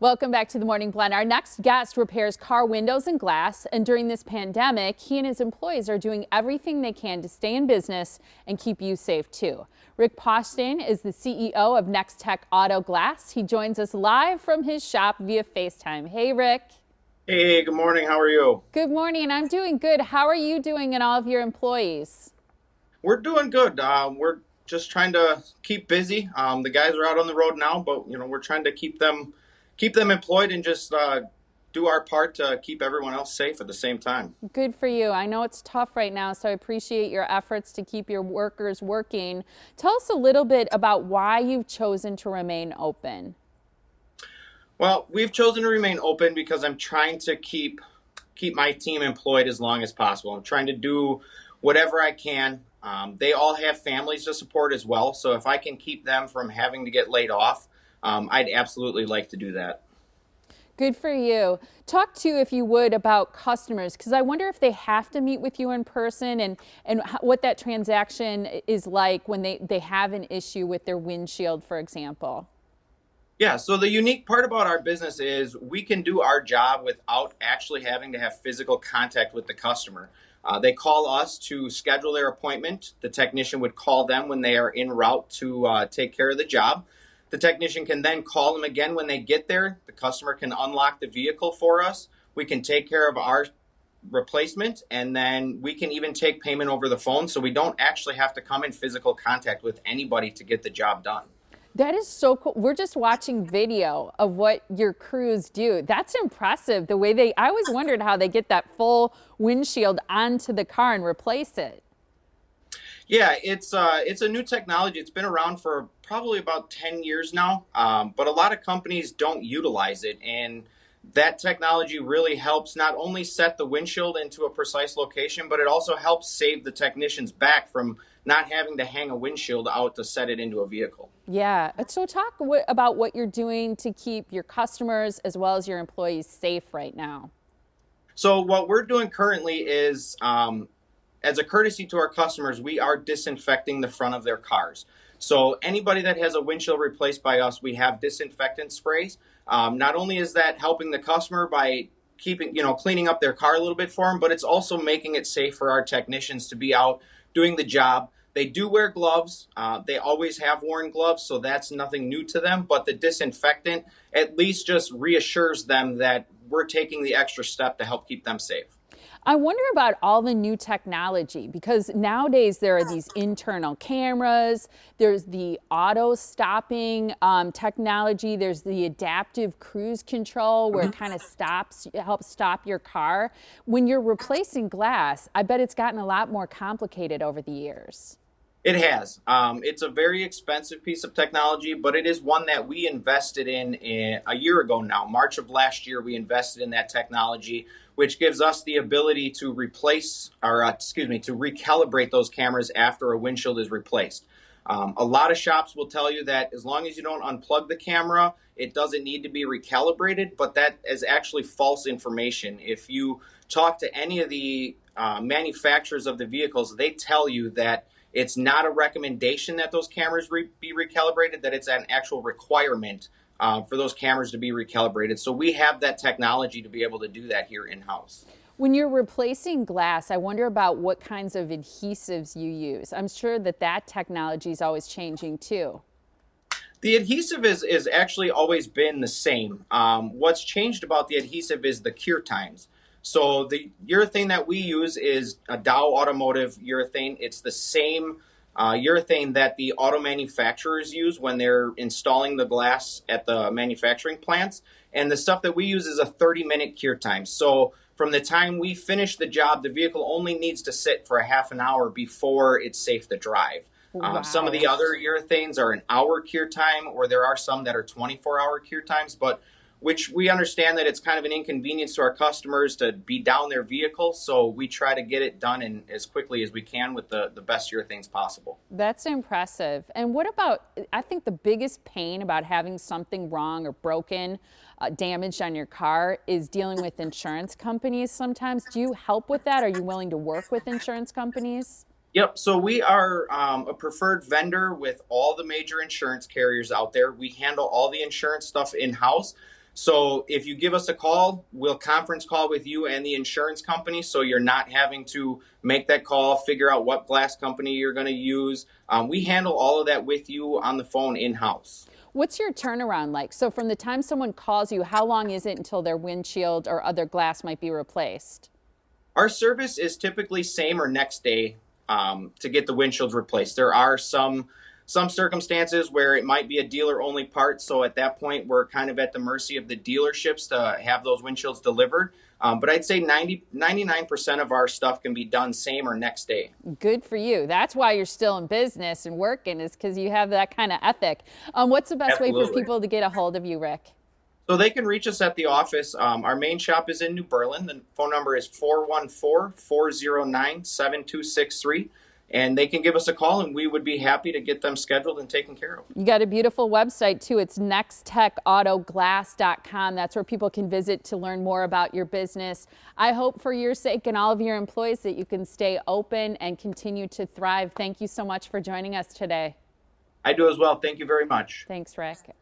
Welcome back to the Morning Blend. Our next guest repairs car windows and glass, and during this pandemic, he and his employees are doing everything they can to stay in business and keep you safe too. Rick Postain is the CEO of Next Tech Auto Glass. He joins us live from his shop via FaceTime. Hey, Rick. Hey, good morning. How are you? Good morning. I'm doing good. How are you doing and all of your employees? We're doing good. We're just trying to keep busy. The guys are out on the road now, but we're trying to keep them employed and just do our part to keep everyone else safe at the same time. Good for you. I know it's tough right now, so I appreciate your efforts to keep your workers working. Tell us a little bit about why you've chosen to remain open. Well, we've chosen to remain open because I'm trying to keep my team employed as long as possible. I'm trying to do whatever I can. They all have families to support as well, so if I can keep them from having to get laid off, I'd absolutely like to do that. Good for you. Talk to, if you would, about customers, because I wonder if they have to meet with you in person and what that transaction is like when they have an issue with their windshield, for example. Yeah, so the unique part about our business is we can do our job without actually having to have physical contact with the customer. They call us to schedule their appointment. The technician would call them when they are en route to take care of the job. The technician can then call them again when they get there. The customer can unlock the vehicle for us. We can take care of our replacement, and then we can even take payment over the phone, so we don't actually have to come in physical contact with anybody to get the job done. That is so cool. We're just watching video of what your crews do. That's impressive. The way I always wondered how they get that full windshield onto the car and replace it. Yeah, it's a new technology. It's been around for probably about 10 years now, but a lot of companies don't utilize it. And that technology really helps not only set the windshield into a precise location, but it also helps save the technicians back from not having to hang a windshield out to set it into a vehicle. Yeah. So talk about what you're doing to keep your customers as well as your employees safe right now. So what we're doing currently is, as a courtesy to our customers, we are disinfecting the front of their cars. So anybody that has a windshield replaced by us, we have disinfectant sprays. Not only is that helping the customer by cleaning up their car a little bit for them, but it's also making it safe for our technicians to be out doing the job. They do wear gloves. They always have worn gloves, so that's nothing new to them. But the disinfectant at least just reassures them that we're taking the extra step to help keep them safe. I wonder about all the new technology because nowadays there are these internal cameras, there's the auto stopping technology, there's the adaptive cruise control where it kind of stops, it helps stop your car. When you're replacing glass, I bet it's gotten a lot more complicated over the years. It has. It's a very expensive piece of technology, but it is one that we invested in a year ago now. March of last year, we invested in that technology, which gives us the ability to to recalibrate those cameras after a windshield is replaced. A lot of shops will tell you that as long as you don't unplug the camera, it doesn't need to be recalibrated, but that is actually false information. If you talk to any of the manufacturers of the vehicles, they tell you that it's not a recommendation that those cameras be recalibrated, that it's an actual requirement for those cameras to be recalibrated. So we have that technology to be able to do that here in-house. When you're replacing glass, I wonder about what kinds of adhesives you use. I'm sure that technology is always changing too. The adhesive is actually always been the same. What's changed about the adhesive is the cure times. So the urethane that we use is a Dow Automotive urethane. It's the same urethane that the auto manufacturers use when they're installing the glass at the manufacturing plants. And the stuff that we use is a 30-minute cure time. So from the time we finish the job, the vehicle only needs to sit for a half an hour before it's safe to drive. Some of Wow. the other urethanes are an hour cure time, or there are some that are 24-hour cure times, but which we understand that it's kind of an inconvenience to our customers to be down their vehicle. So we try to get it done in as quickly as we can with the best urethanes possible. That's impressive. And what about, I think the biggest pain about having something wrong or broken, damaged on your car is dealing with insurance companies sometimes. Do you help with that? Are you willing to work with insurance companies? Yep. So we are a preferred vendor with all the major insurance carriers out there. We handle all the insurance stuff in house. So if you give us a call, we'll conference call with you and the insurance company, so you're not having to make that call, figure out what glass company you're going to use. We handle all of that with you on the phone in-house. What's your turnaround like? So from the time someone calls you, how long is it until their windshield or other glass might be replaced? Our service is typically same or next day to get the windshields replaced. There are some circumstances where it might be a dealer only part, so at that point we're kind of at the mercy of the dealerships to have those windshields delivered. But I'd say 99% of our stuff can be done same or next day. Good for you. That's why you're still in business and working, is because you have that kind of ethic. What's the best way for Absolutely. people to get a hold of you, Rick? So they can reach us at the office. Our main shop is in New Berlin. The phone number is 414-409-7263. And they can give us a call, and we would be happy to get them scheduled and taken care of. You got a beautiful website too. It's nextechautoglass.com. That's where people can visit to learn more about your business. I hope for your sake and all of your employees that you can stay open and continue to thrive. Thank you so much for joining us today. I do as well. Thank you very much. Thanks, Rick.